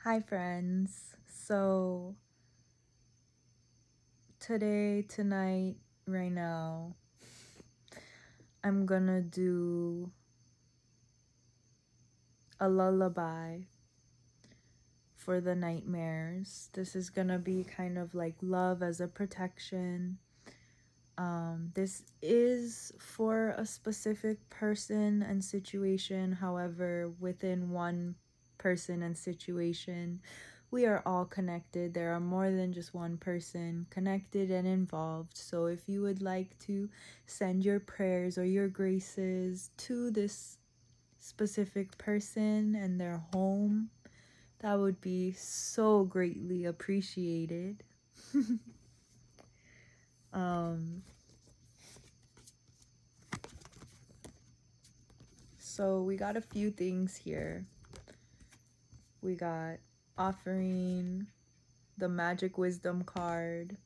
Hi friends. So today, tonight, right now, I'm gonna do a lullaby for the nightmares. This is gonna be kind of like love as a protection. This is for a specific person and situation. However, within one person and situation, we are all connected. There are more than just one person connected and involved. So if you would like to send your prayers or your graces to this specific person and their home, that would be so greatly appreciated. um So we got a few things here. We got offering, the magic wisdom card,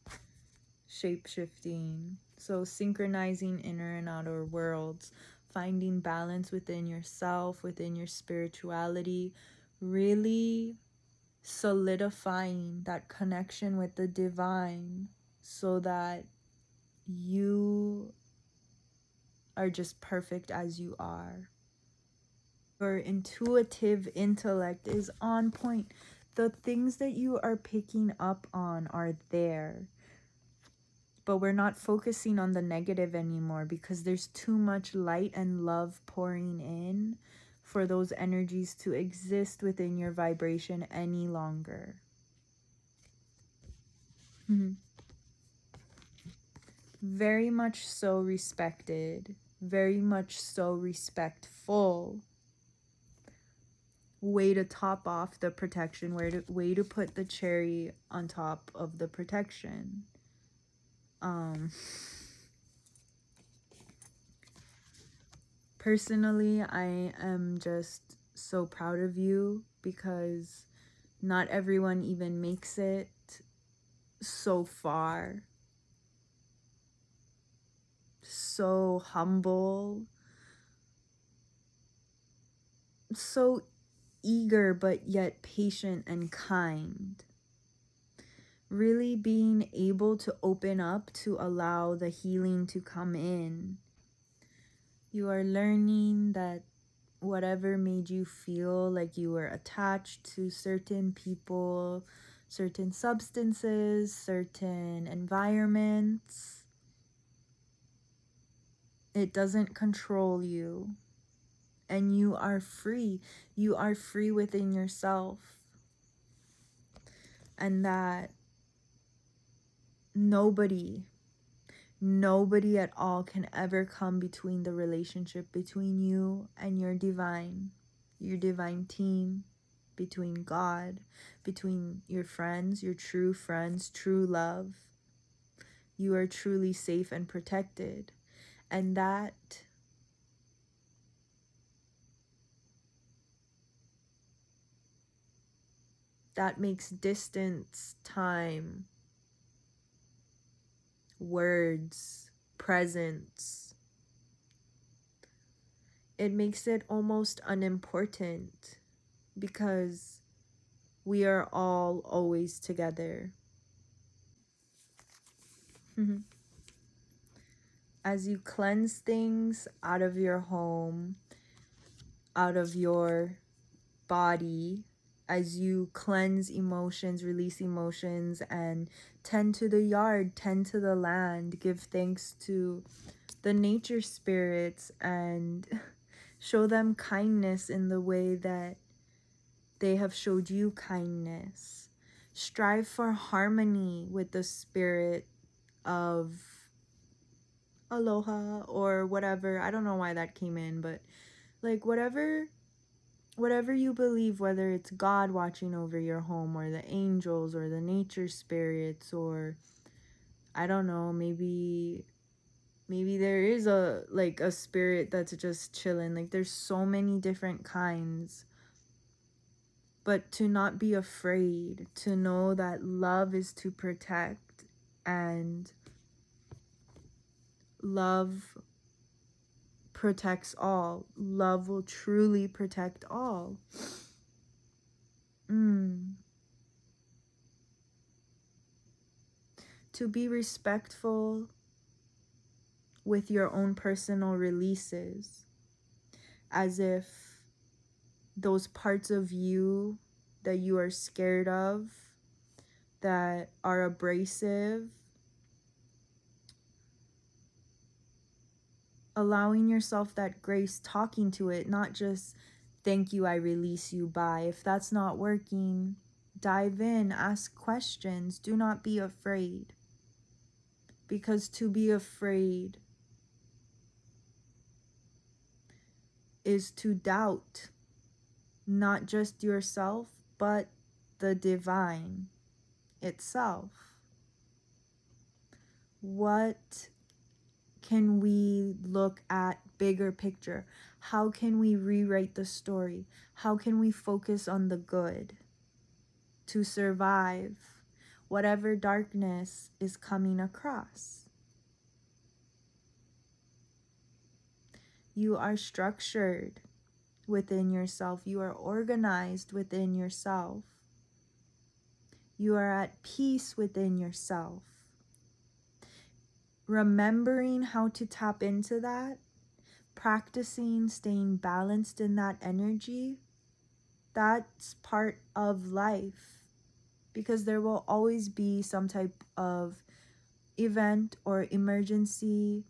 shape shifting. So synchronizing inner and outer worlds, finding balance within yourself, within your spirituality, really solidifying that connection with the divine so that you are just perfect as you are. Your intuitive intellect is on point. The things that you are picking up on are there. But we're not focusing on the negative anymore because there's too much light and love pouring in for those energies to exist within your vibration any longer. Very much so respected, very much so respectful. Way to top off the protection, way to put the cherry on top of the protection. Personally, I am just so proud of you because not everyone even makes it so far. So humble, so eager, but yet patient and kind. Really being able to open up to allow the healing to come in. You are learning that whatever made you feel like you were attached to certain people, certain substances, certain environments, it doesn't control you. And you are free. You are free within yourself. And that nobody at all can ever come between the relationship between you and your divine team, between God, between your friends, your true friends, true love. You are truly safe and protected. And that makes distance, time, words, presence, it makes it almost unimportant because we are all always together. As you cleanse things out of your home, out of your body, as you cleanse emotions, release emotions, and tend to the yard, tend to the land, give thanks to the nature spirits, and show them kindness in the way that they have showed you kindness. Strive for harmony with the spirit of aloha or whatever. I don't know why that came in, but like whatever you believe, whether it's God watching over your home or the angels or the nature spirits, or I don't know, maybe there is a spirit that's just chilling. Like there's so many different kinds. But to not be afraid, to know that love is to protect, and love protects all. Love will truly protect all. to be respectful with your own personal releases, as if those parts of you that you are scared of, that are abrasive, allowing yourself that grace, talking to it, not just thank you, I release you, bye. If that's not working, dive in, ask questions, do not be afraid. Because to be afraid is to doubt not just yourself, but the divine itself. What can we look at bigger picture? How can we rewrite the story? How can we focus on the good to survive whatever darkness is coming across? You are structured within yourself. You are organized within yourself. You are at peace within yourself. Remembering how to tap into that, practicing staying balanced in that energy, that's part of life. Because there will always be some type of event or emergency.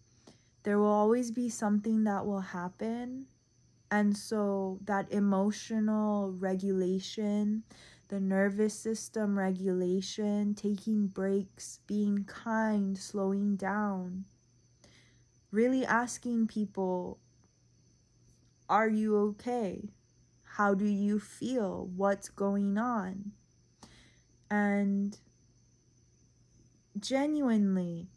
There will always be something that will happen. And so that emotional regulation, the nervous system regulation, taking breaks, being kind, slowing down, really asking people, are you okay? How do you feel? What's going on? And genuinely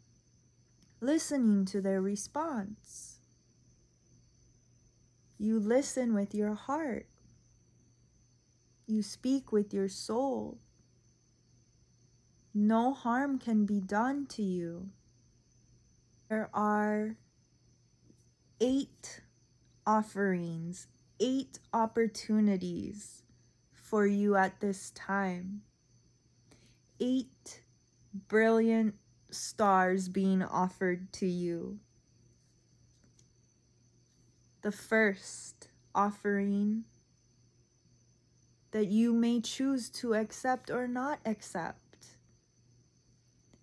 listening to their response. You listen with your heart. You speak with your soul. No harm can be done to you. There are 8 offerings, 8 opportunities for you at this time. 8 brilliant stars being offered to you. The first offering that you may choose to accept or not accept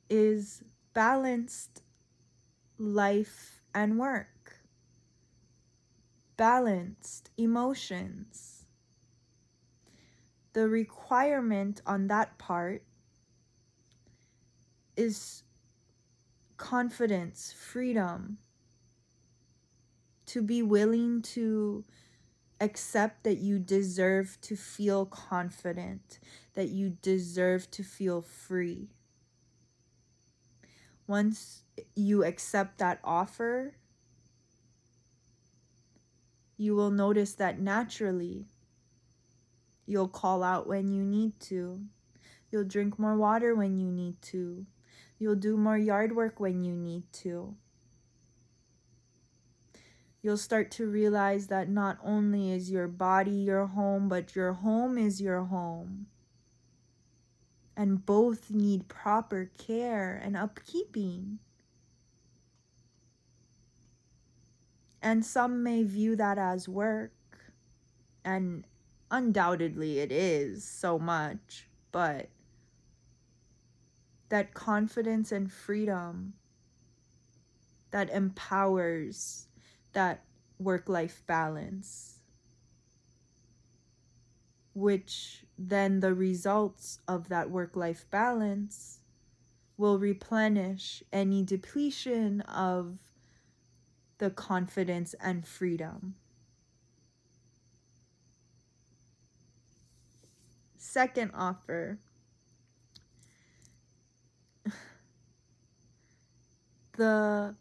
is balanced life and work, balanced emotions. The requirement on that part is confidence, freedom, to be willing to accept that you deserve to feel confident, that you deserve to feel free. Once you accept that offer, you will notice that naturally you'll call out when you need to. You'll drink more water when you need to. You'll do more yard work when you need to. You'll start to realize that not only is your body your home, but your home is your home. And both need proper care and upkeeping. And some may view that as work, and undoubtedly it is so much, but that confidence and freedom that empowers that work-life balance, which then the results of that work-life balance will replenish any depletion of the confidence and freedom. Second offer, the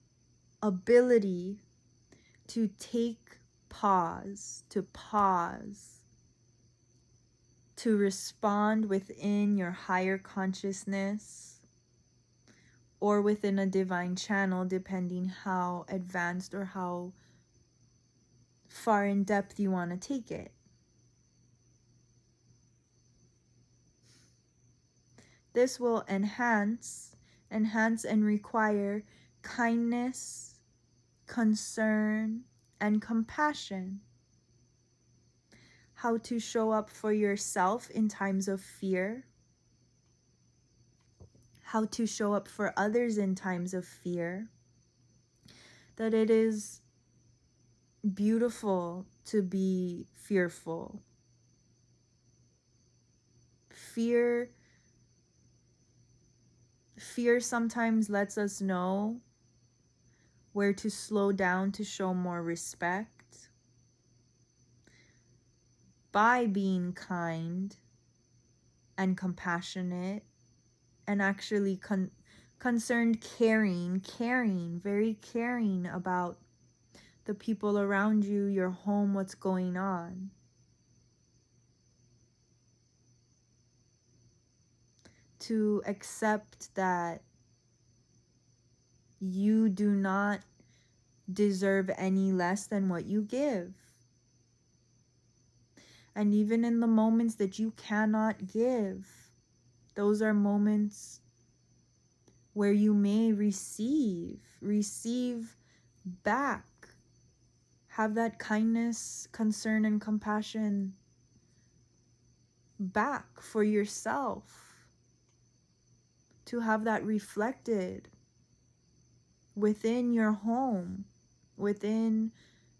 ability to take pause, to respond within your higher consciousness or within a divine channel, depending how advanced or how far in depth you want to take it. This will enhance enhance and require kindness, concern, and compassion. How to show up for yourself in times of fear. How to show up for others in times of fear. That it is beautiful to be fearful. Fear sometimes lets us know where to slow down to show more respect by being kind and compassionate and actually concerned, caring, very caring about the people around you, your home, what's going on. To accept that you do not deserve any less than what you give. And even in the moments that you cannot give, those are moments where you may receive back. Have that kindness, concern, and compassion back for yourself. To have that reflected within your home, within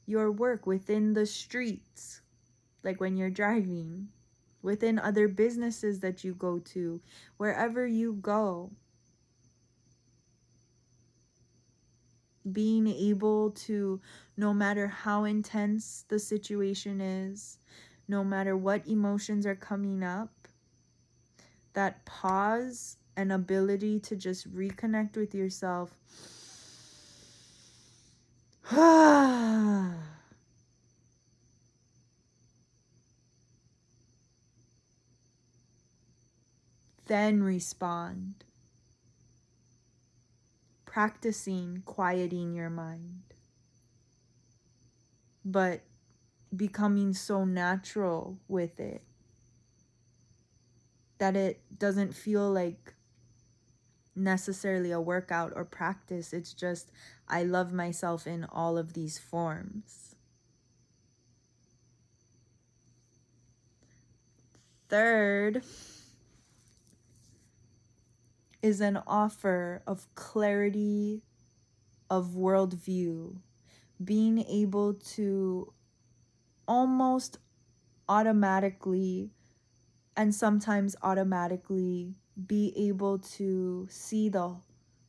your work, within the streets, like when you're driving, within other businesses that you go to, wherever you go. Being able to, no matter how intense the situation is, no matter what emotions are coming up, that pause and ability to just reconnect with yourself. Then respond. Practicing quieting your mind, but becoming so natural with it that it doesn't feel like necessarily a workout or practice. It's just, I love myself in all of these forms. Third is an offer of clarity of worldview, being able to almost automatically and sometimes automatically be able to see the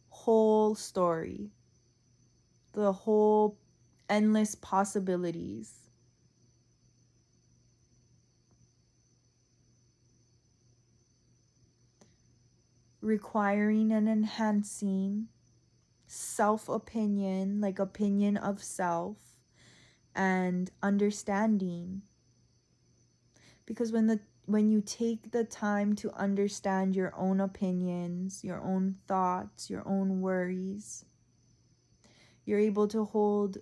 whole story, the whole endless possibilities. Requiring and enhancing self-opinion, like opinion of self, and understanding. Because when you take the time to understand your own opinions, your own thoughts, your own worries, you're able to hold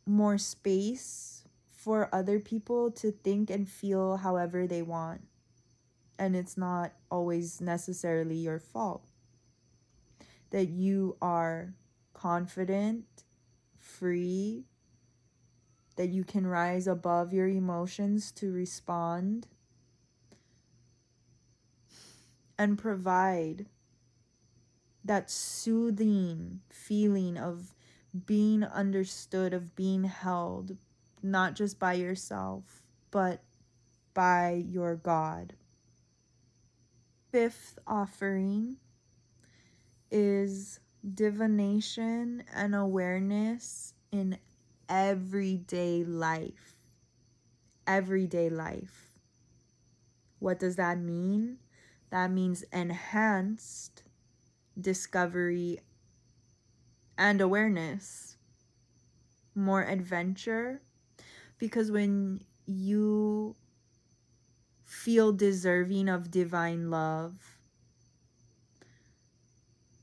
more space for other people to think and feel however they want. And it's not always necessarily your fault. That you are confident, free, that you can rise above your emotions to respond and provide that soothing feeling of being understood, of being held, not just by yourself, but by your God. Fifth offering is divination and awareness in everyday life. Everyday life. What does that mean? That means enhanced discovery and awareness, more adventure, because when you feel deserving of divine love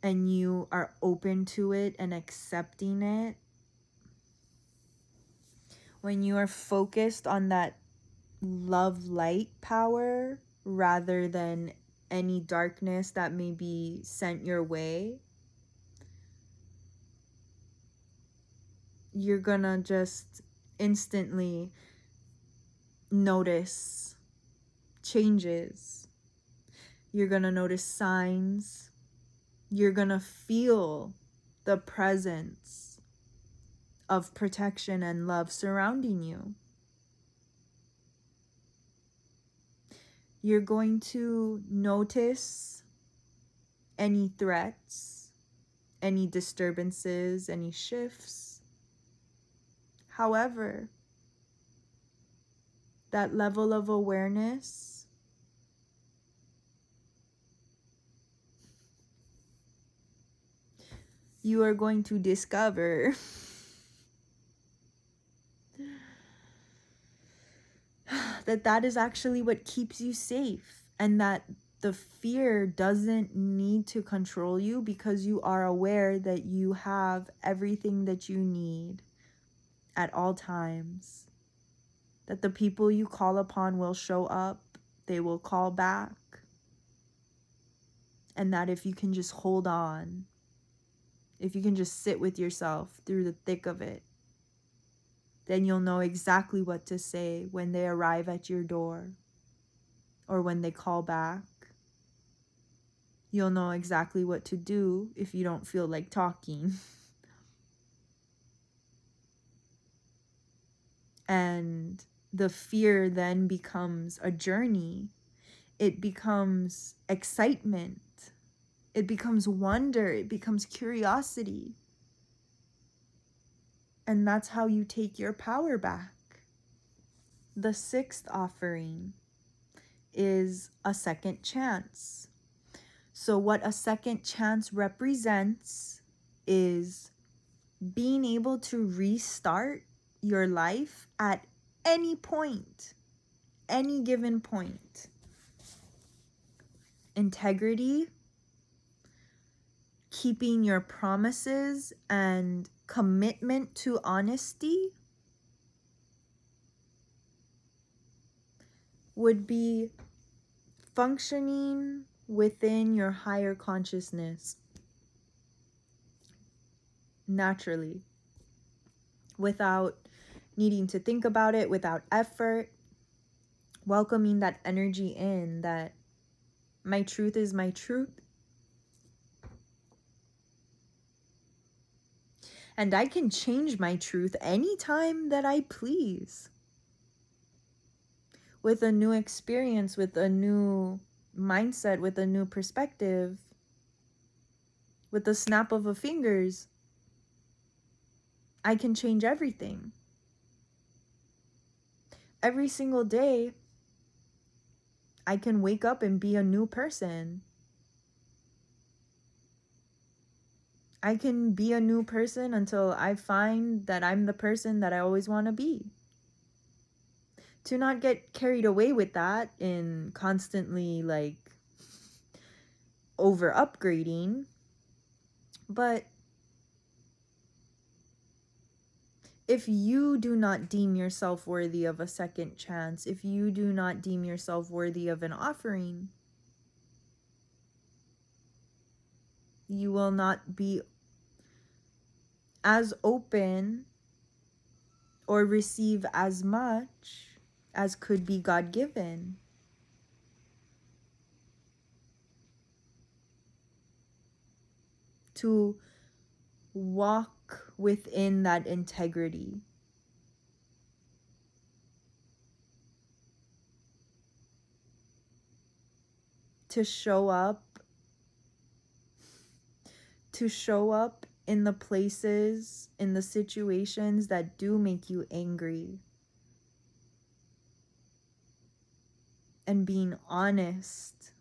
and you are open to it and accepting it, when you are focused on that love light power rather than any darkness that may be sent your way, you're gonna just instantly notice changes. You're gonna notice signs. You're gonna feel the presence of protection and love surrounding you. You're going to notice any threats, any disturbances, any shifts. However, that level of awareness you are going to discover that is actually what keeps you safe, and that the fear doesn't need to control you because you are aware that you have everything that you need at all times. That the people you call upon will show up, they will call back, and that if you can just hold on, if you can just sit with yourself through the thick of it, then you'll know exactly what to say when they arrive at your door or when they call back. You'll know exactly what to do if you don't feel like talking. And the fear then becomes a journey. It becomes excitement. It becomes wonder. It becomes curiosity. And that's how you take your power back. The sixth offering is a second chance. So what a second chance represents is being able to restart your life at any point, any given point. Integrity, keeping your promises and commitment to honesty would be functioning within your higher consciousness naturally, without needing to think about it, without effort, welcoming that energy in, that my truth is my truth. And I can change my truth anytime that I please. With a new experience, with a new mindset, with a new perspective, with the snap of a fingers, I can change everything. Every single day, I can wake up and be a new person. I can be a new person until I find that I'm the person that I always want to be. To not get carried away with that in constantly like over upgrading, but if you do not deem yourself worthy of a second chance, if you do not deem yourself worthy of an offering, you will not be as open or receive as much as could be God-given. To walk within that integrity. To show up in the places, in the situations that do make you angry. And being honest,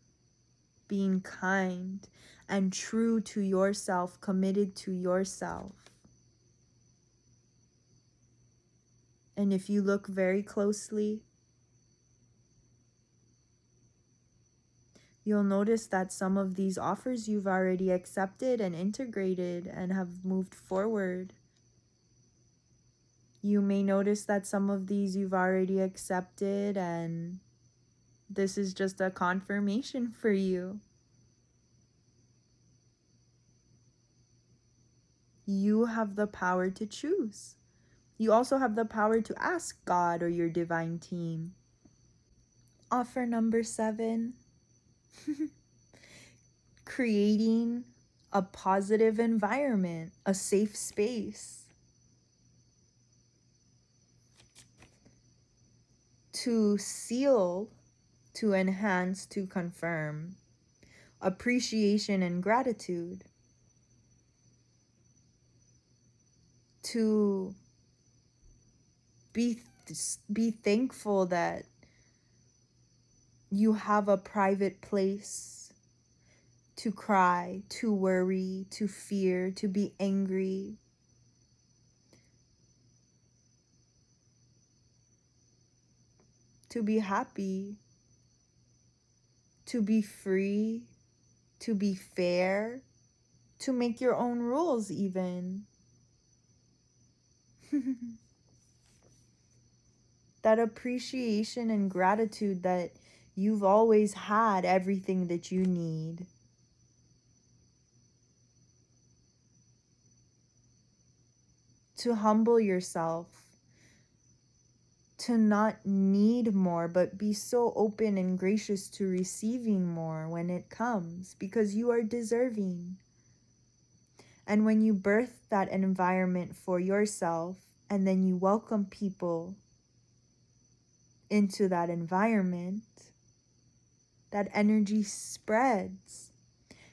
being kind, and true to yourself, committed to yourself. And if you look very closely, you'll notice that some of these offers you've already accepted and integrated and have moved forward. You may notice that some of these you've already accepted and This is just a confirmation for you. You have the power to choose. You also have the power to ask God or your divine team. Offer number 7, creating a positive environment, a safe space to seal, to enhance, to confirm appreciation and gratitude, to be thankful that you have a private place to cry, to worry, to fear, to be angry, to be happy, to be free, to be fair, to make your own rules even. That appreciation and gratitude that you've always had everything that you need. To humble yourself, to not need more, but be so open and gracious to receiving more when it comes, because you are deserving. And when you birth that environment for yourself, and then you welcome people into that environment, that energy spreads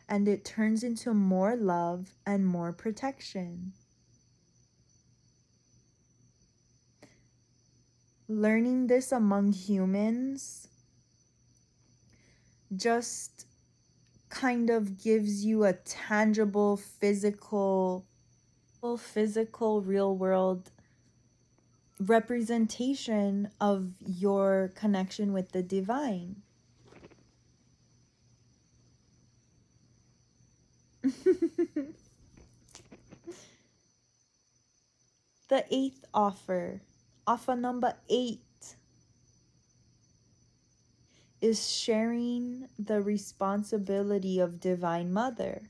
and it turns into more love and more protection. Learning this among humans just kind of gives you a tangible, physical, real world representation of your connection with the divine. The 8th offer number 8, is sharing the responsibility of Divine Mother.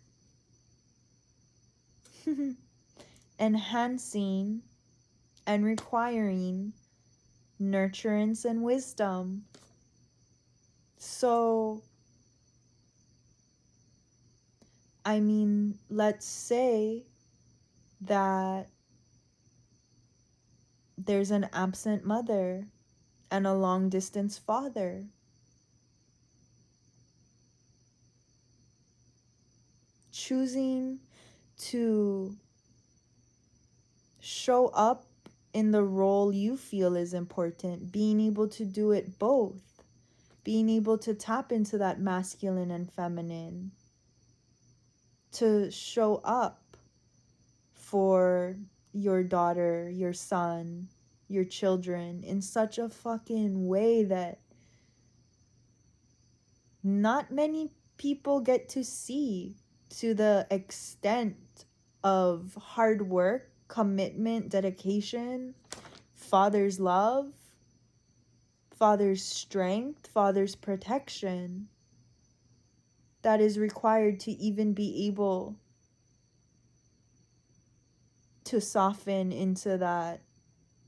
Enhancing and requiring nurturance and wisdom. So, I mean, let's say that there's an absent mother and a long distance father. Choosing to show up in the role you feel is important, being able to do it both, being able to tap into that masculine and feminine, to show up for your daughter, your son, your children in such a fucking way that not many people get to see, to the extent of hard work, commitment, dedication, father's love, father's strength, father's protection that is required to even be able to soften into that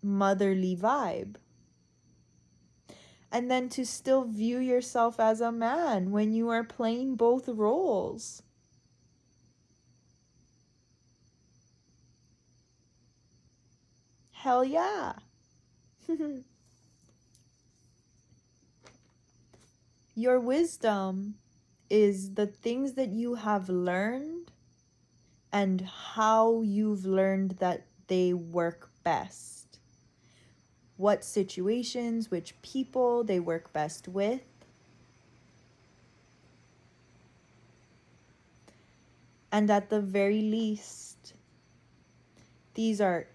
motherly vibe. And then to still view yourself as a man when you are playing both roles. Hell yeah. Your wisdom is the things that you have learned and how you've learned that they work best. What situations, which people they work best with. And at the very least, these are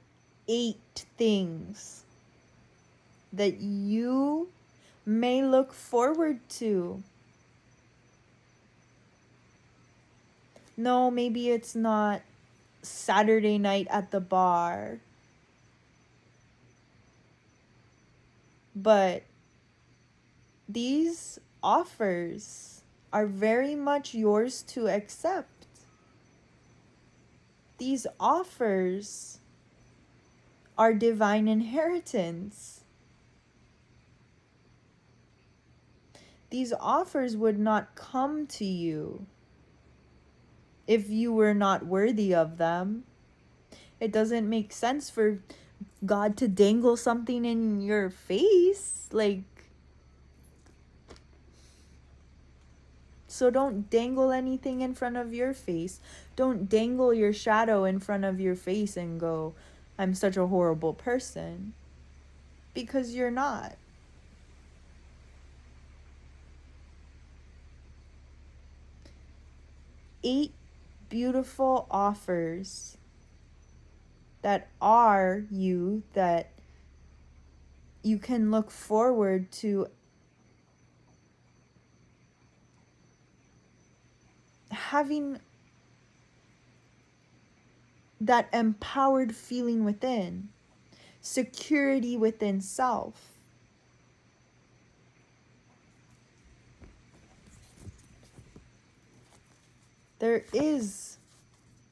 8 things that you may look forward to. No, maybe it's not Saturday night at the bar, but these offers are very much yours to accept. These offers are divine inheritance. These offers would not come to you if you were not worthy of them. It doesn't make sense for God to dangle something in your face. So don't dangle anything in front of your face. Don't dangle your shadow in front of your face and go, I'm such a horrible person. Because you're not. Eight beautiful offers that are you, that you can look forward to having that empowered feeling within, security within self. There is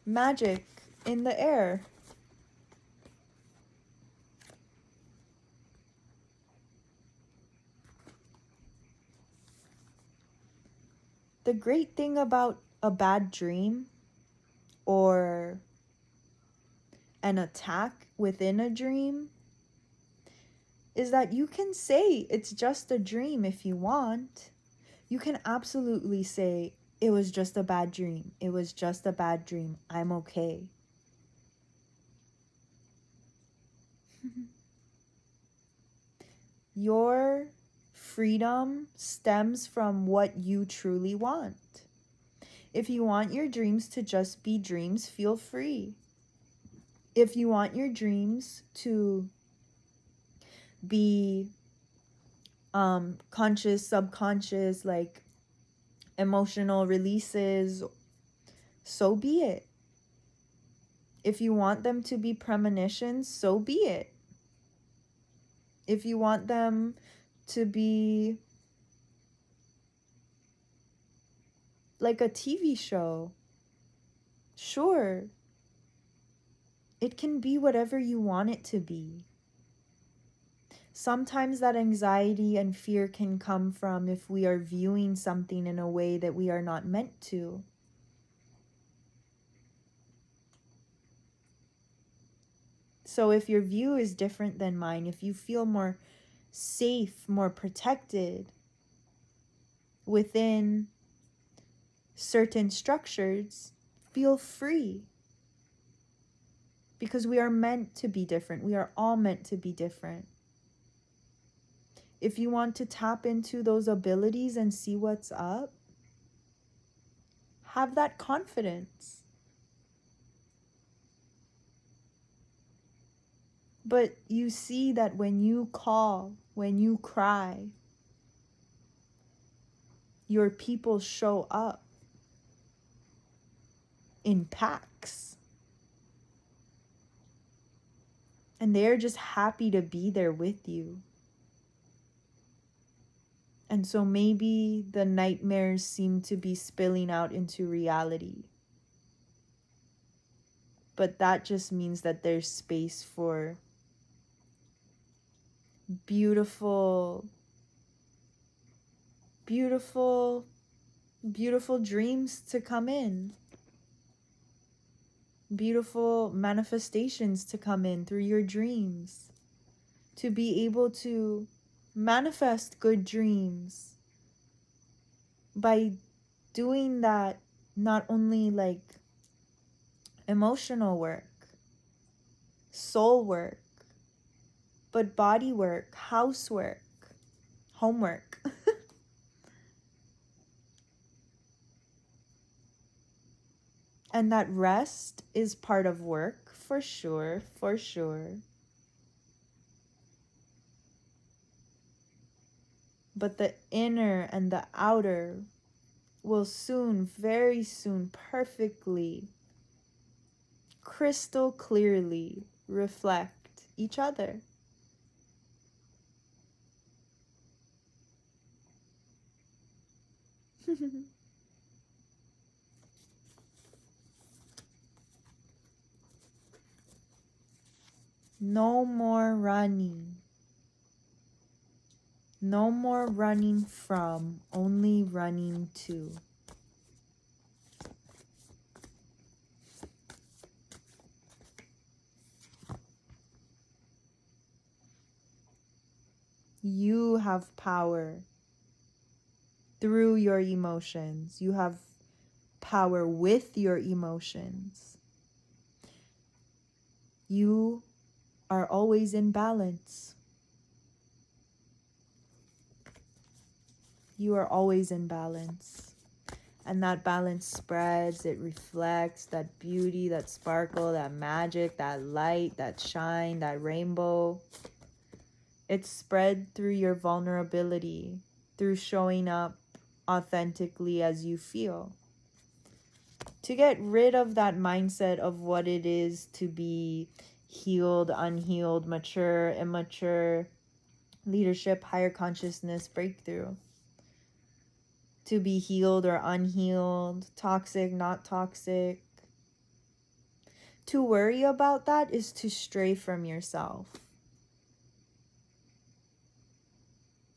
magic in the air. The great thing about a bad dream or an attack within a dream is that you can say it's just a dream if you want. You can absolutely say, it was just a bad dream. It was just a bad dream. I'm okay. Your freedom stems from what you truly want. If you want your dreams to just be dreams, feel free. If you want your dreams to be conscious, subconscious, like emotional releases, so be it. If you want them to be premonitions, so be it. If you want them to be like a TV show, sure. It can be whatever you want it to be. Sometimes that anxiety and fear can come from if we are viewing something in a way that we are not meant to. So if your view is different than mine, if you feel more safe, more protected within certain structures, feel free. Because we are meant to be different. We are all meant to be different. If you want to tap into those abilities and see what's up, have that confidence. But you see that when you call, when you cry, your people show up in packs. And they're just happy to be there with you. And so maybe the nightmares seem to be spilling out into reality. But that just means that there's space for beautiful, beautiful, beautiful dreams to come in. Beautiful manifestations to come in through your dreams. To be able to manifest good dreams by doing that, not only like emotional work, soul work, but body work, housework, homework. And that rest is part of work, for sure, for sure. But the inner and the outer will soon, very soon, perfectly, crystal clearly reflect each other. No more running. No more running from, only running to. You have power through your emotions. You have power with your emotions. You are always in balance. You are always in balance. And that balance spreads, it reflects that beauty, that sparkle, that magic, that light, that shine, that rainbow. It's spread through your vulnerability, through showing up authentically as you feel. To get rid of that mindset of what it is to be healed, unhealed, mature, immature, leadership, higher consciousness, breakthrough. To be healed or unhealed, toxic, not toxic. To worry about that is to stray from yourself.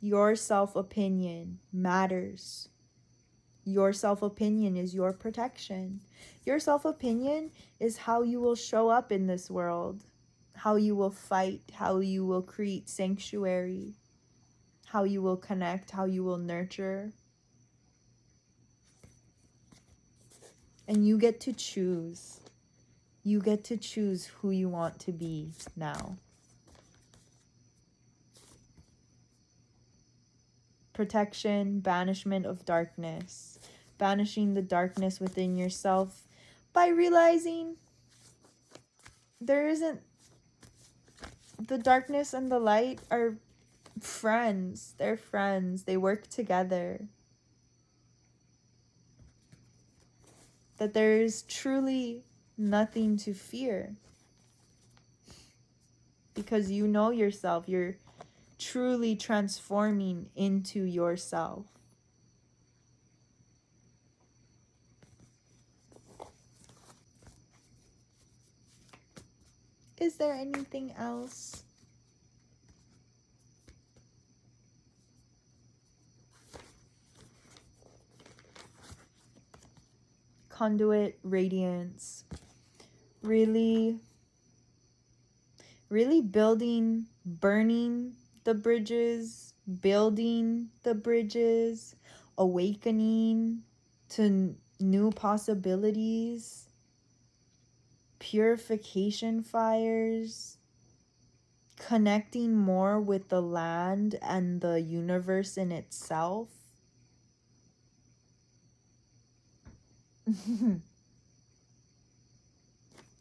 Your self-opinion matters. Your self-opinion is your protection. Your self-opinion is how you will show up in this world, how you will fight, how you will create sanctuary, how you will connect, how you will nurture. And you get to choose. You get to choose who you want to be now. Protection, banishment of darkness. Banishing the darkness within yourself by realizing there isn't, the darkness and the light are friends. They're friends. They work together. That there is truly nothing to fear. Because you know yourself. You're truly transforming into yourself. Is there anything else? Conduit radiance. Really building, burning the bridges, building the bridges, awakening to new possibilities, purification fires, connecting more with the land and the universe in itself.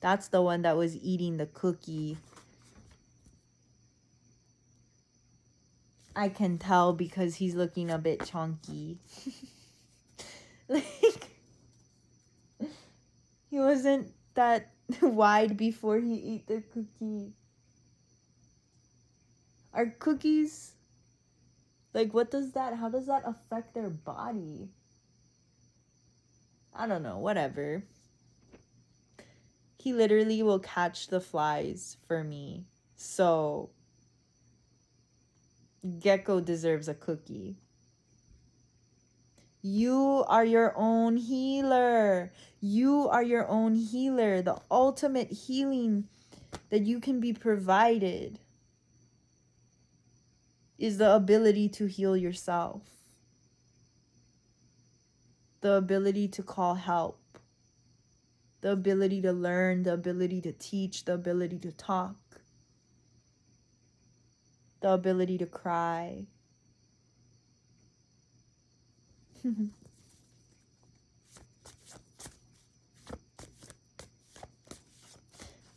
That's the one that was eating the cookie. I can tell because he's looking a bit chunky. Like, he wasn't that wide before he ate the cookie. Are cookies, like, how does that affect their body? I don't know, whatever. He literally will catch the flies for me. So, Gecko deserves a cookie. You are your own healer. You are your own healer. The ultimate healing that you can be provided is the ability to heal yourself. The ability to call help. The ability to learn, the ability to teach, the ability to talk. The ability to cry.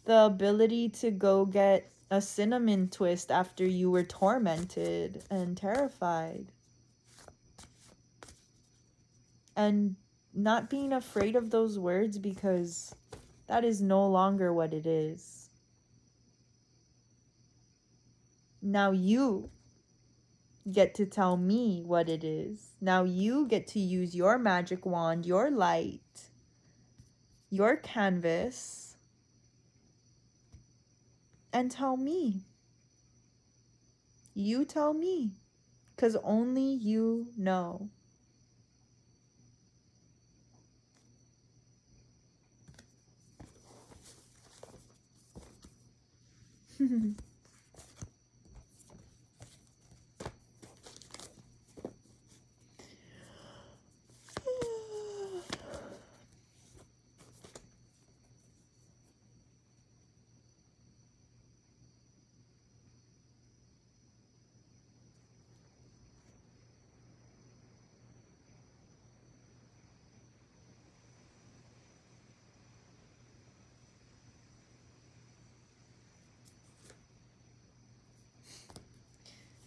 The ability to go get a cinnamon twist after you were tormented and terrified. And not being afraid of those words because that is no longer what it is. Now you get to tell me what it is. Now you get to use your magic wand, your light, your canvas, and tell me. You tell me. Because only you know.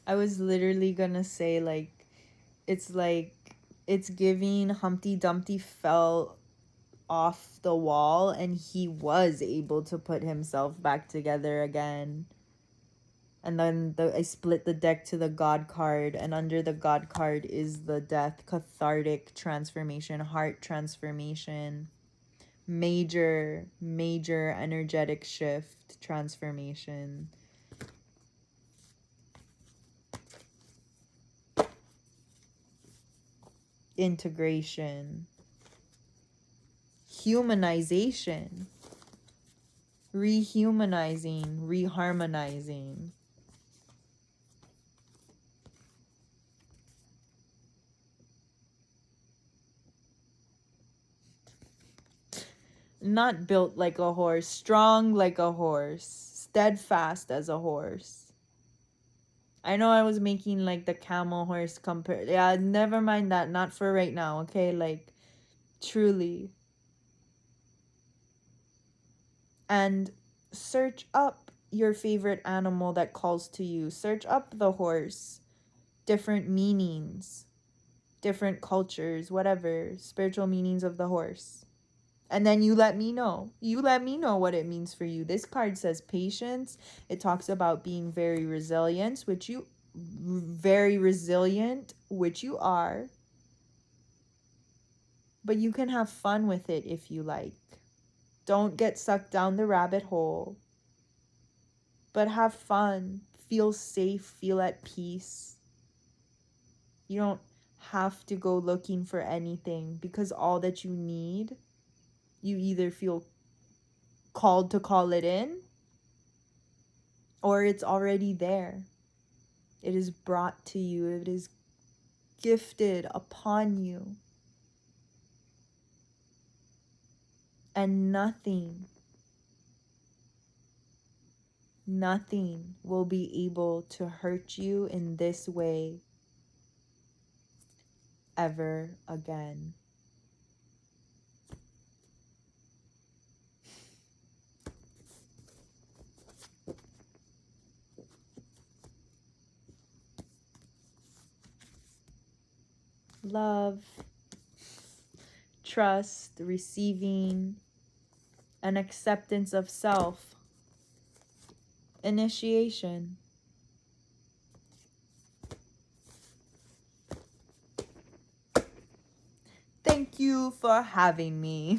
I was literally gonna say, like, it's giving Humpty Dumpty fell off the wall and he was able to put himself back together again. And then I split the deck to the God card, and under the God card is the death, cathartic transformation, heart transformation, major energetic shift, transformation, integration, humanization, rehumanizing, reharmonizing. Not built like a horse, strong like a horse, steadfast as a horse. I know I was making like the camel horse compare. Yeah, never mind that. Not for right now, okay? Like, truly. And search up your favorite animal that calls to you. Search up the horse. Different meanings, different cultures, whatever. Spiritual meanings of the horse. And then you let me know. You let me know what it means for you. This card says patience. It talks about being very resilient, which you are. But you can have fun with it if you like. Don't get sucked down the rabbit hole. But have fun. Feel safe. Feel at peace. You don't have to go looking for anything, because all that you need, you either feel called to call it in, or it's already there. It is brought to you. It is gifted upon you. And nothing will be able to hurt you in this way ever again. Love, trust, receiving, an acceptance of self, initiation. Thank you for having me.